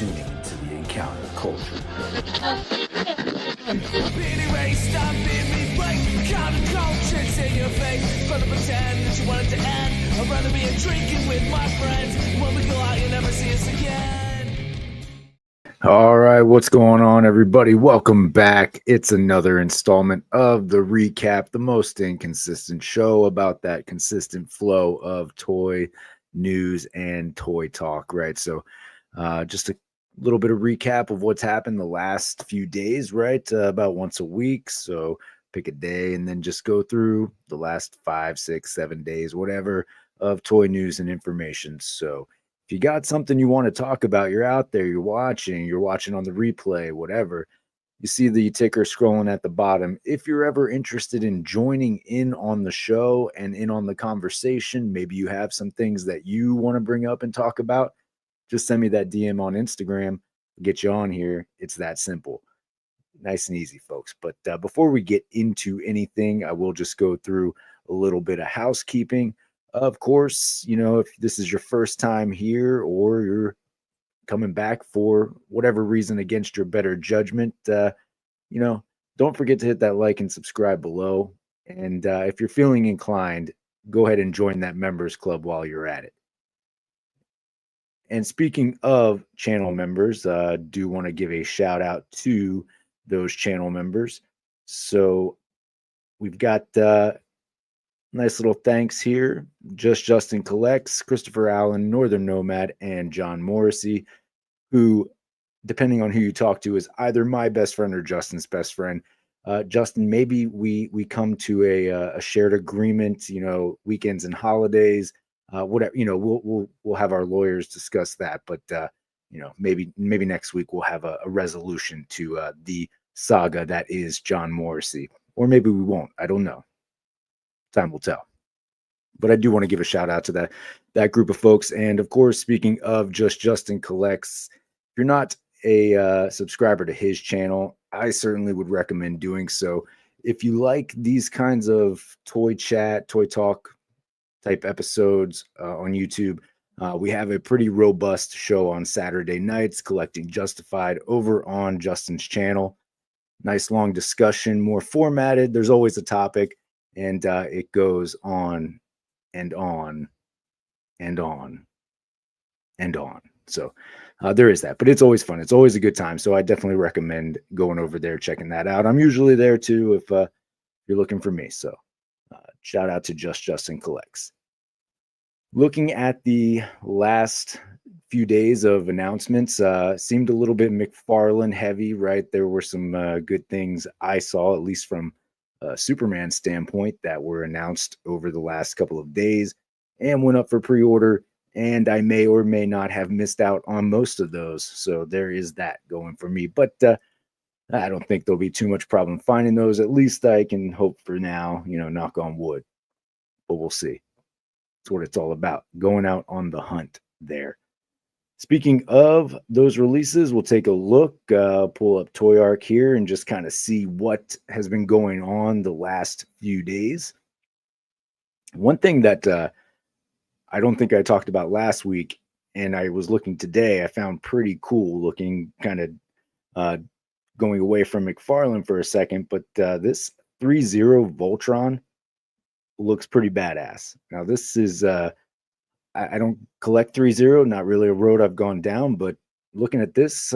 tuning to the Encounter Culture. Anyway, stop being me, like counterculture's in your face. Trying to pretend that you want it to end. I'd rather be drinking with my friends. When we go out, you'll never see us again. All right, what's going on, everybody? Welcome back. It's another installment of the recap, the most inconsistent show about that consistent flow of toy news and toy talk, right? So, just a little bit of recap of what's happened the last few days, right? About once a week. So, pick a day and then just go through the last 5, 6, 7 days, whatever, of toy news and information. So, if you got something you want to talk about, you're out there, you're watching on the replay, whatever, you see the ticker scrolling at the bottom. If you're ever interested in joining in on the show and in on the conversation, maybe you have some things that you want to bring up and talk about, just send me that DM on Instagram, get you on here. It's that simple. Nice and easy, folks. But before we get into anything, I will just go through a little bit of housekeeping. Of course, you know, if this is your first time here or you're coming back for whatever reason against your better judgment, don't forget to hit that like and subscribe below. And if you're feeling inclined, go ahead and join that members club while you're at it. And speaking of channel members, do want to give a shout out to those channel members. So we've got nice little thanks here. Justin Collects, Christopher Allen, Northern Nomad, and John Morrissey, who, depending on who you talk to, is either my best friend or Justin's best friend. Justin, maybe we come to a shared agreement, weekends and holidays, whatever, we'll have our lawyers discuss that, but maybe next week we'll have a resolution to the saga that is John Morrissey, or maybe we won't. I don't know. Time will tell. But I do want to give a shout out to that group of folks. And of course, speaking of Justin Collects, if you're not a subscriber to his channel, I certainly would recommend doing so. If you like these kinds of toy chat, toy talk type episodes on YouTube, we have a pretty robust show on Saturday nights, Collecting Justified, over on Justin's channel. Nice long discussion, more formatted. There's always a topic. And it goes on and on and on and on. So there is that, but it's always fun. It's always a good time. So I definitely recommend going over there, checking that out. I'm usually there too if you're looking for me. So shout out to Justin Collects. Looking at the last few days of announcements, seemed a little bit Mcfarlane heavy, right? There were some good things I saw, at least from Superman standpoint, that were announced over the last couple of days and went up for pre-order, and I may or may not have missed out on most of those, so there is that going for me. But I don't think there'll be too much problem finding those. At least I can hope for now, knock on wood, but we'll see. That's what it's all about, going out on the hunt there. Speaking of those releases, we'll take a look, pull up Toy Arc here and just kind of see what has been going on the last few days. One thing that I don't think I talked about last week, and I was looking today, I found pretty cool looking, kind of going away from Mcfarlane for a second, but this 3-0 Voltron looks pretty badass. Now, this is... I don't collect 3-0, not really a road I've gone down, but looking at this,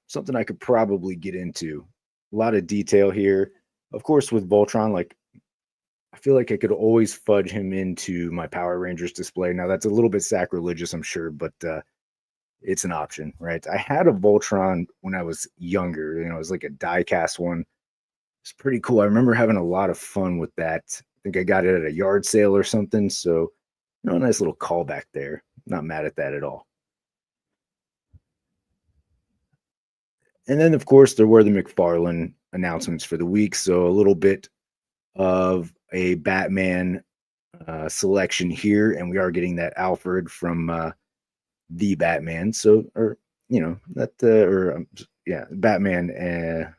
something I could probably get into. A lot of detail here. Of course, with Voltron, I feel like I could always fudge him into my Power Rangers display. Now, that's a little bit sacrilegious, I'm sure, but it's an option, right? I had a Voltron when I was younger. It was like a die-cast one. It's pretty cool. I remember having a lot of fun with that. I think I got it at a yard sale or something, so... a nice little callback there. Not mad at that at all. And then, of course, there were the Mcfarlane announcements for the week. So a little bit of a Batman selection here. And we are getting that Alfred from the Batman. So, Batman,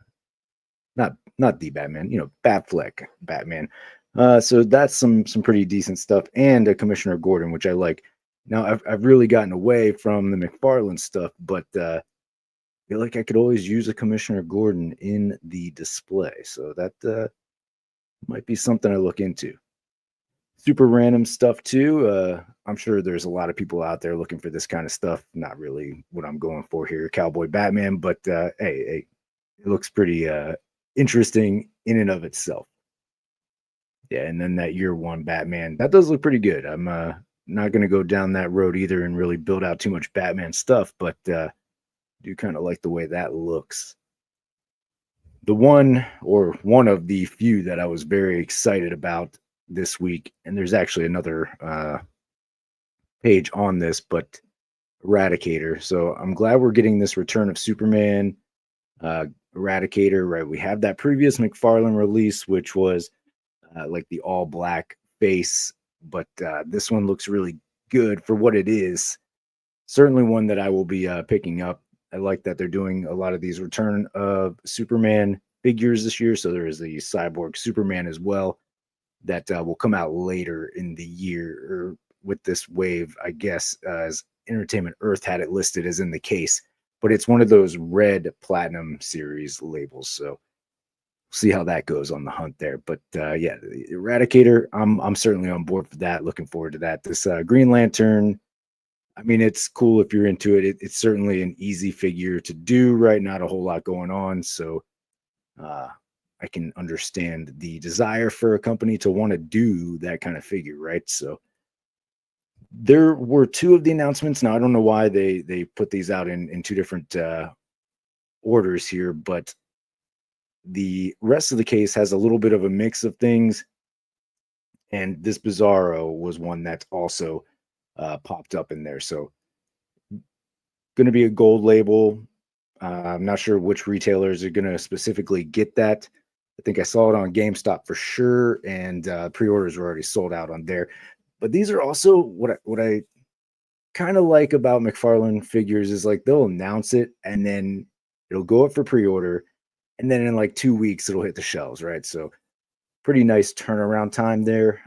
not the Batman, Batfleck Batman. So that's some pretty decent stuff, and a Commissioner Gordon, which I like. Now I've really gotten away from the Mcfarlane stuff, but feel like I could always use a Commissioner Gordon in the display. So that might be something I look into. Super random stuff too. I'm sure there's a lot of people out there looking for this kind of stuff. Not really what I'm going for here, Cowboy Batman, but hey, it looks pretty interesting in and of itself. Yeah, and then that year one Batman, that does look pretty good. I'm not going to go down that road either and really build out too much Batman stuff, but do kind of like the way that looks. The one of the few that I was very excited about this week, and there's actually another page on this, but Eradicator. So I'm glad we're getting this Return of Superman Eradicator, right? We have that previous Mcfarlane release, which was like the all black face, but this one looks really good for what it is. Certainly one that I will be picking up. I like that they're doing a lot of these Return of Superman figures this year. So there is the Cyborg Superman as well that will come out later in the year or with this wave, I guess, as Entertainment Earth had it listed as in the case. But it's one of those red platinum series labels. So see how that goes on the hunt there. But yeah, the Eradicator, I'm certainly on board for that. Looking forward to that. This Green Lantern, I mean, it's cool if you're into it. It's certainly an easy figure to do, right? Not a whole lot going on. So I can understand the desire for a company to want to do that kind of figure, right? So there were two of the announcements. Now, I don't know why they put these out in two different orders here, but the rest of the case has a little bit of a mix of things. And this Bizarro was one that also popped up in there. So going to be a gold label. I'm not sure which retailers are going to specifically get that. I think I saw it on GameStop for sure, and pre-orders were already sold out on there. But these are also what I kind of like about McFarlane figures is like they'll announce it and then it'll go up for pre-order, and then in like 2 weeks it'll hit the shelves, right? So pretty nice turnaround time there.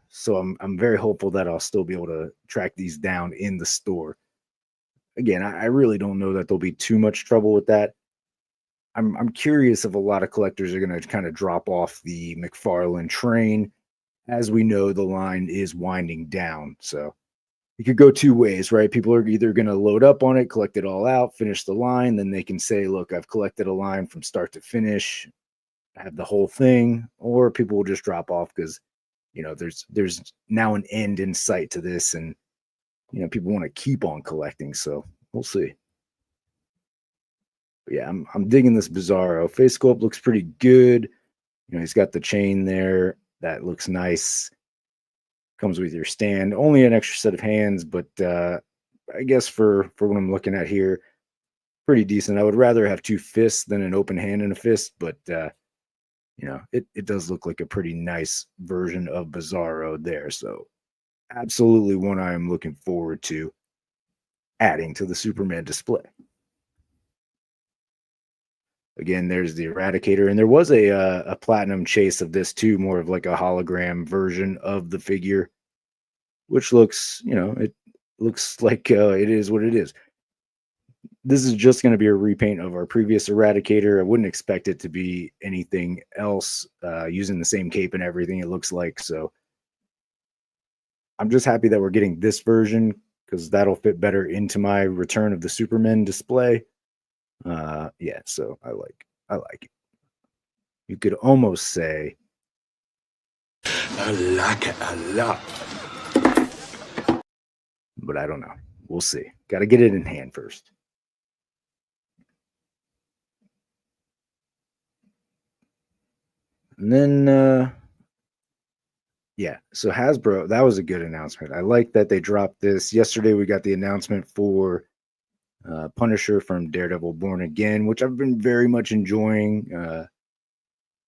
So I'm very hopeful that I'll still be able to track these down in the store. Again, I really don't know that there'll be too much trouble with that. I'm curious if a lot of collectors are going to kind of drop off the McFarlane train. As we know, the line is winding down. So it could go two ways, right? People are either going to load up on it, collect it all out, finish the line. Then they can say, look, I've collected a line from start to finish. I have the whole thing. Or people will just drop off because, you know, there's now an end in sight to this. And, you know, people want to keep on collecting. So we'll see. But yeah, I'm digging this Bizarro. Face sculpt looks pretty good. You know, he's got the chain there. That looks nice. Comes with your stand. Only an extra set of hands, but I guess for what I'm looking at here, pretty decent. I would rather have two fists than an open hand and a fist, but you know, it does look like a pretty nice version of Bizarro there. So absolutely one I am looking forward to adding to the Superman display. Again, there's the Eradicator, and there was a platinum chase of this too, more of like a hologram version of the figure, which looks, you know, it looks like it is what it is. This is just going to be a repaint of our previous Eradicator. I wouldn't expect it to be anything else, using the same cape and everything, it looks like. So I'm just happy that we're getting this version because that'll fit better into my Return of the Superman display. Yeah, so I like it. You could almost say I like it a lot, but I don't know. We'll see. Got to get it in hand first. And then yeah, so Hasbro, that was a good announcement. I like that they dropped this. Yesterday we got the announcement for Punisher from Daredevil Born Again, which I've been very much enjoying.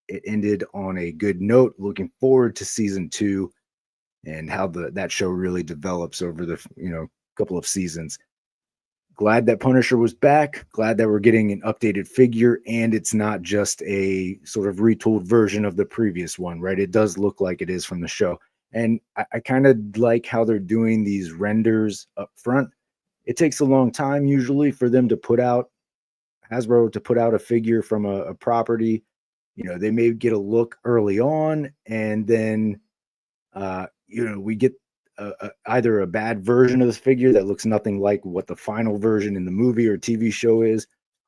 It ended on a good note. Looking forward to season 2 and how that show really develops over the couple of seasons. Glad that Punisher was back. Glad that we're getting an updated figure, and it's not just a sort of retooled version of the previous one, right? It does look like it is from the show. And I kind of like how they're doing these renders up front. It takes a long time usually for them to put out Hasbro to put out a figure from a property, they may get a look early on, and then we get either a bad version of this figure that looks nothing like what the final version in the movie or TV show is,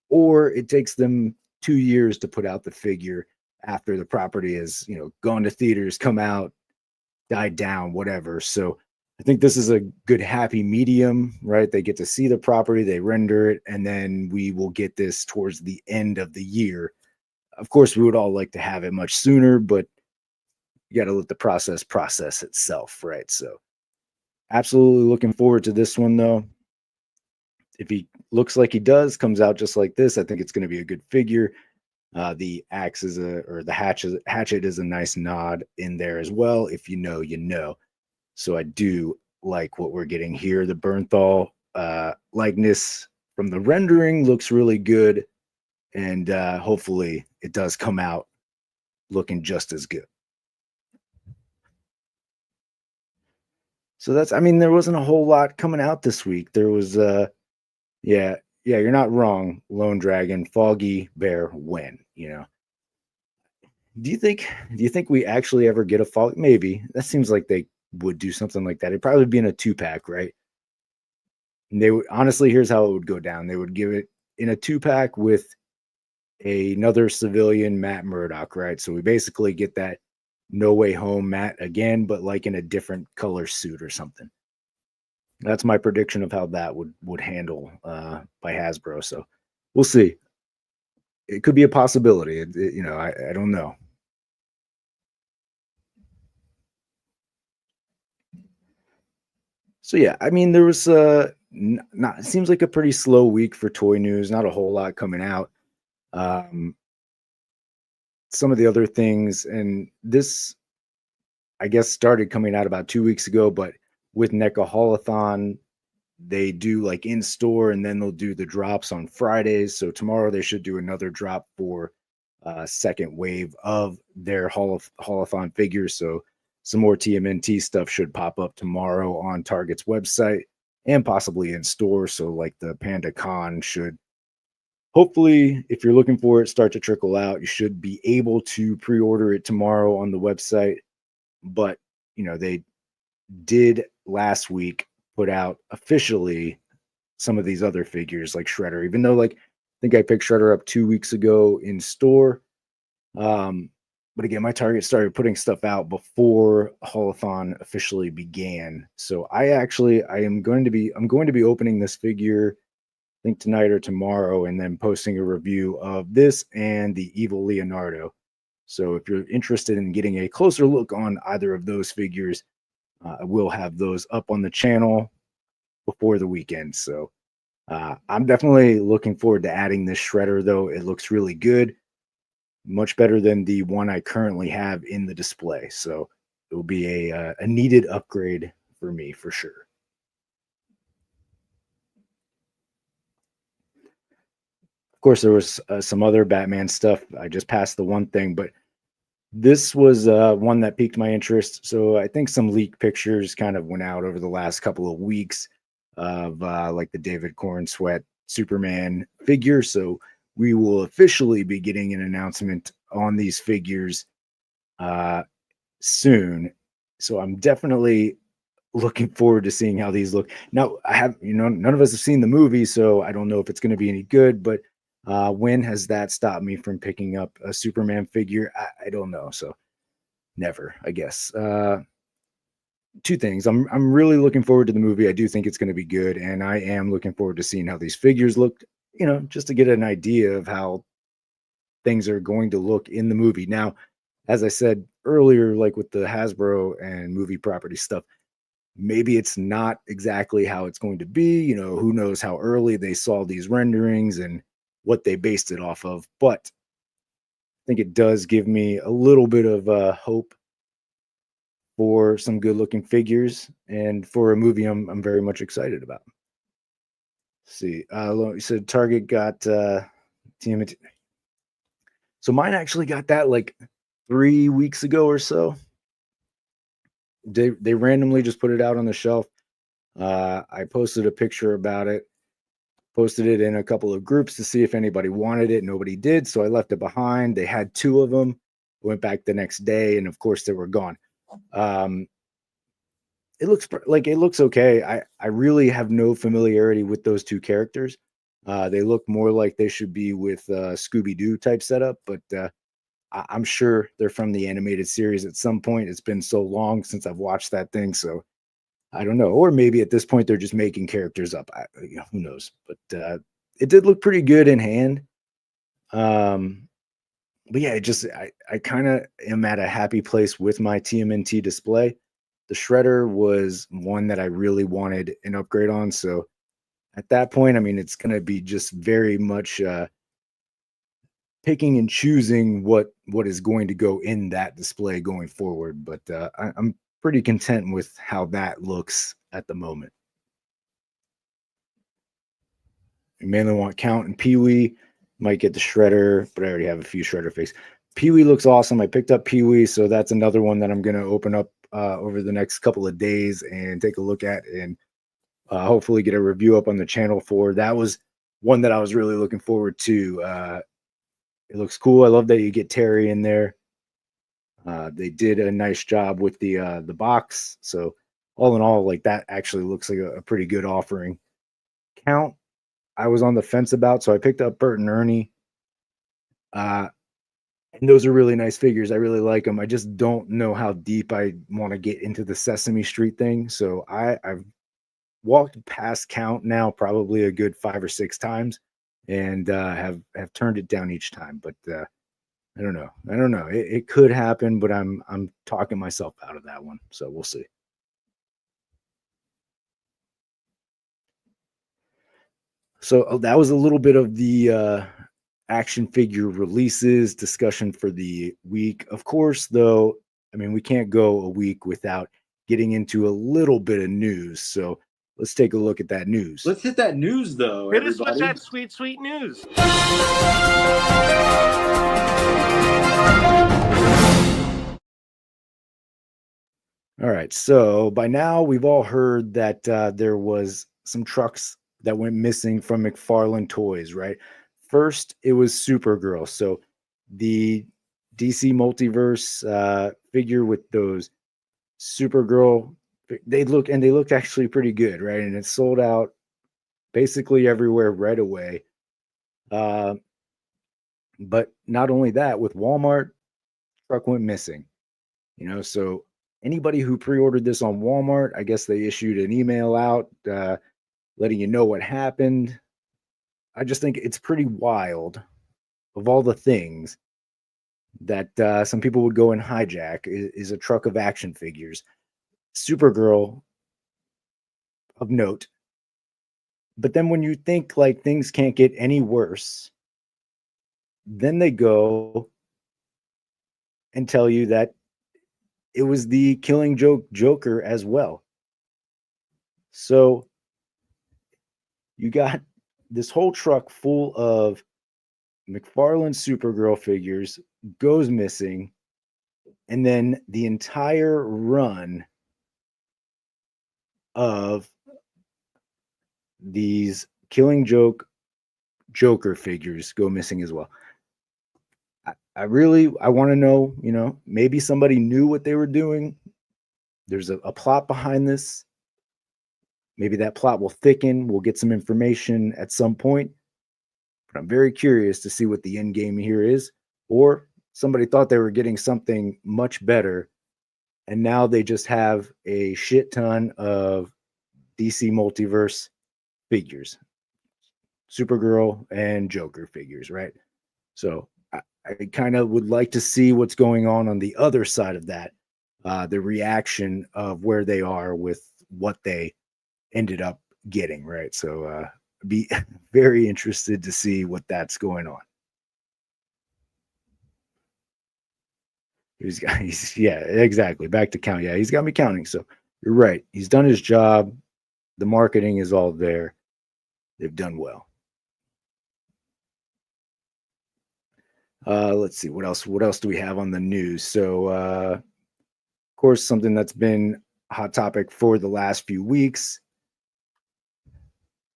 or it takes them 2 years to put out the figure after the property has, gone to theaters, come out, died down, whatever. So I think this is a good happy medium, right? They get to see the property, they render it, and then we will get this towards the end of the year. Of course, we would all like to have it much sooner, but you got to let the process itself, right? So absolutely looking forward to this one, though. If he looks like he does, comes out just like this, I think it's going to be a good figure. The axe is the hatchet is a nice nod in there as well. If you know, you know. So I do like what we're getting here. The Bernthal likeness from the rendering looks really good, and hopefully it does come out looking just as good. So I mean, there wasn't a whole lot coming out this week. There was yeah, you're not wrong. Lone Dragon, Foggy Bear, win. Do you think we actually ever get a fog? Maybe. That seems like they would do something like that. It'd probably be in a 2-pack, right? And they would honestly, here's how it would go down. They would give it in a 2-pack with another civilian Matt Murdock, right? So we basically get that No Way Home Matt again, but like in a different color suit or something. That's my prediction of how that would handle by Hasbro. So we'll see. It could be a possibility. I don't know. So yeah, I mean, there was not. It seems like a pretty slow week for toy news. Not a whole lot coming out. Um, some of the other things, and this, I guess, started coming out about 2 weeks ago. But with Neca Haulathon, they do like in store, and then they'll do the drops on Fridays. So tomorrow they should do another drop for second wave of their Haulathon figures. So some more TMNT stuff should pop up tomorrow on Target's website and possibly in store. So like the Panda Con should hopefully, if you're looking for it, start to trickle out. You should be able to pre-order it tomorrow on the website. But they did last week put out officially some of these other figures like Shredder, even though like I think I picked Shredder up 2 weeks ago in store. But again, my Target started putting stuff out before Haulathon officially began. So I'm going to be opening this figure, I think tonight or tomorrow, and then posting a review of this and the Evil Leonardo. So if you're interested in getting a closer look on either of those figures, I will have those up on the channel before the weekend. So I'm definitely looking forward to adding this Shredder, though. It looks really good. Much better than the one I currently have in the display. So it will be a needed upgrade for me for sure. Of course, there was some other Batman stuff. I just passed the one thing, but this was one that piqued my interest. So I think some leak pictures kind of went out over the last couple of weeks of like the David Corn Sweat Superman figure. So we will officially be getting an announcement on these figures soon. So I'm definitely looking forward to seeing how these look. Now, none of us have seen the movie, so I don't know if it's going to be any good, but when has that stopped me from picking up a Superman figure? I don't know. So never, I guess. Two things. I'm really looking forward to the movie. I do think it's going to be good, and I am looking forward to seeing how these figures look, just to get an idea of how things are going to look in the movie. Now, as I said earlier, like with the Hasbro and movie property stuff, maybe it's not exactly how it's going to be. Who knows how early they saw these renderings and what they based it off of. But I think it does give me a little bit of hope for some good looking figures and for a movie I'm very much excited about. Let's see, you said Target got TMNT. So mine actually got that like 3 weeks ago or so. They randomly just put it out on the shelf. I posted a picture about it. Posted it in a couple of groups to see if anybody wanted it. Nobody did, so I left it behind. They had two of them. Went back the next day, and of course they were gone. It looks okay. I really have no familiarity with those two characters. They look more like they should be with Scooby Doo type setup, but I'm sure they're from the animated series at some point. It's been so long since I've watched that thing, so I don't know. Or maybe at this point they're just making characters up. Who knows? But it did look pretty good in hand. But yeah, I kind of am at a happy place with my TMNT display. The shredder was one that I really wanted an upgrade on. So at that point, I mean, it's going to be just very much picking and choosing what is going to go in that display going forward. But I'm pretty content with how that looks at the moment. I mainly want Count and Pee-wee. Might get the shredder, but I already have a few shredder fakes. Pee-wee looks awesome. I picked up Pee-wee, so that's another one that I'm going to open up over the next couple of days and take a look at, and hopefully get a review up on the channel for. That was one that I was really looking forward to. It looks cool. I love that you get Terry in there. They did a nice job with the box. So all in all, like, that actually looks like a pretty good offering. Count, I was on the fence about, so I picked up Bert and Ernie. And those are really nice figures. I really like them. I just don't know how deep I want to get into the Sesame Street thing. So I've walked past Count now probably a good 5 or 6 times, and have turned it down each time. But I don't know. It could happen, but I'm talking myself out of that one. So we'll see. So that was a little bit of the action figure releases discussion for the week. Of course, though, I mean, we can't go a week without getting into a little bit of news. So let's take a look at that news. Let's hit that news, though. Hit us with that sweet, sweet news. All right. So by now, we've all heard that there was some trucks that went missing from Mcfarlane Toys, right? First, it was Supergirl. So the DC Multiverse figure with those Supergirl, they looked actually pretty good, right? And it sold out basically everywhere right away. But not only that, with Walmart, truck went missing. So anybody who pre-ordered this on Walmart, I guess they issued an email out letting you know what happened. I just think it's pretty wild, of all the things that some people would go and hijack, is a truck of action figures. Supergirl, of note. But then when you think like things can't get any worse, then they go and tell you that it was the Killing Joke Joker as well. So you got this whole truck full of Mcfarlane Supergirl figures goes missing, and then the entire run of these Killing Joke Joker figures go missing as well. I want to know, maybe somebody knew what they were doing. There's a plot behind this. Maybe that plot will thicken. We'll get some information at some point. But I'm very curious to see what the end game here is. Or somebody thought they were getting something much better, and now they just have a shit ton of DC Multiverse figures, Supergirl and Joker figures, right? So I kind of would like to see what's going on the other side of that, the reaction of where they are with what they ended up getting, right? So be very interested to see what that's going on. Yeah, exactly. Back to Count. Yeah, he's got me counting. So you're right. He's done his job. The marketing is all there. They've done well. Let's see what else. What else do we have on the news? So, of course, something that's been a hot topic for the last few weeks.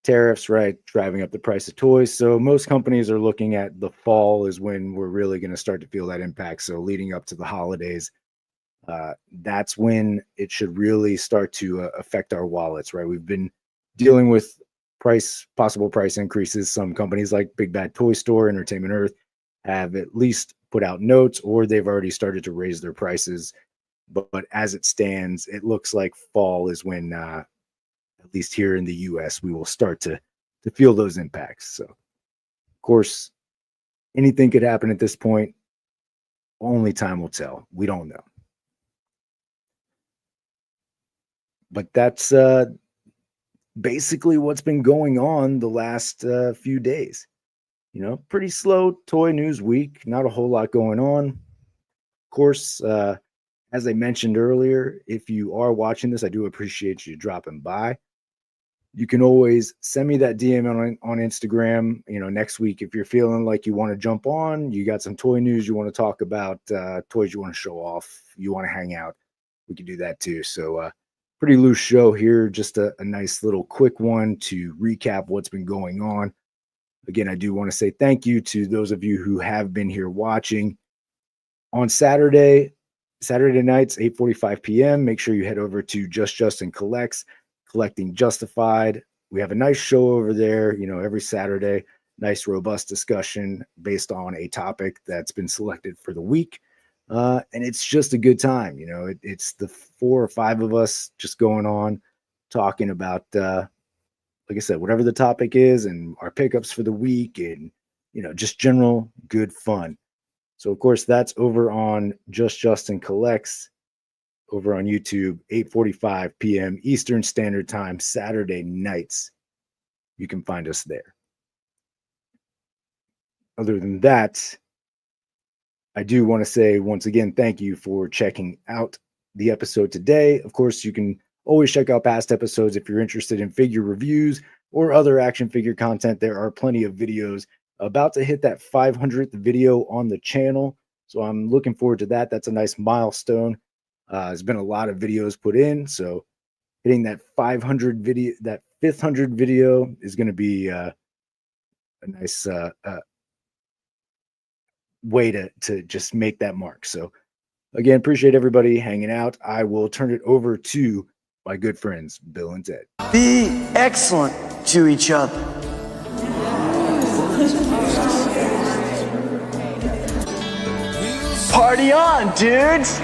tariffs, right, driving up the price of toys. So most companies are looking at the fall is when we're really going to start to feel that impact. So leading up to the holidays, that's when it should really start to affect our wallets, right? We've been dealing with possible price increases. Some companies like Big Bad Toy Store, Entertainment Earth have at least put out notes, or they've already started to raise their prices. But as it stands, it looks like fall is when, at least here in the US, we will start to feel those impacts. So, of course, anything could happen at this point. Only time will tell. We don't know. But that's basically what's been going on the last few days. You know, pretty slow toy news week. Not a whole lot going on. Of course, as I mentioned earlier, if you are watching this, I do appreciate you dropping by. You can always send me that DM on Instagram. You know, next week, if you're feeling like you want to jump on, you got some toy news you want to talk about, toys you want to show off, you want to hang out, we can do that too. So, pretty loose show here. Just a nice little quick one to recap what's been going on. Again, I do want to say thank you to those of you who have been here watching. On Saturday nights, 8:45 p.m., make sure you head over to Just Justin Collects, Collecting Justified. We have a nice show over there, you know, every Saturday. Nice, robust discussion based on a topic that's been selected for the week. And it's just a good time. You know, it's the 4 or 5 of us just going on, talking about, like I said, whatever the topic is and our pickups for the week and, you know, just general good fun. So, of course, that's over on Just Justin Collects over on YouTube, 8:45 p.m. Eastern Standard Time, Saturday nights. You can find us there. Other than that, I do want to say once again, thank you for checking out the episode today. Of course, you can always check out past episodes if you're interested in figure reviews or other action figure content. There are plenty of videos about to hit that 500th video on the channel. So I'm looking forward to that. That's a nice milestone. There's been a lot of videos put in. So hitting that 500 video, that 500 video is going to be a nice way to just make that mark. So again, appreciate everybody hanging out. I will turn it over to my good friends, Bill and Ted. Be excellent to each other. Party on, dudes!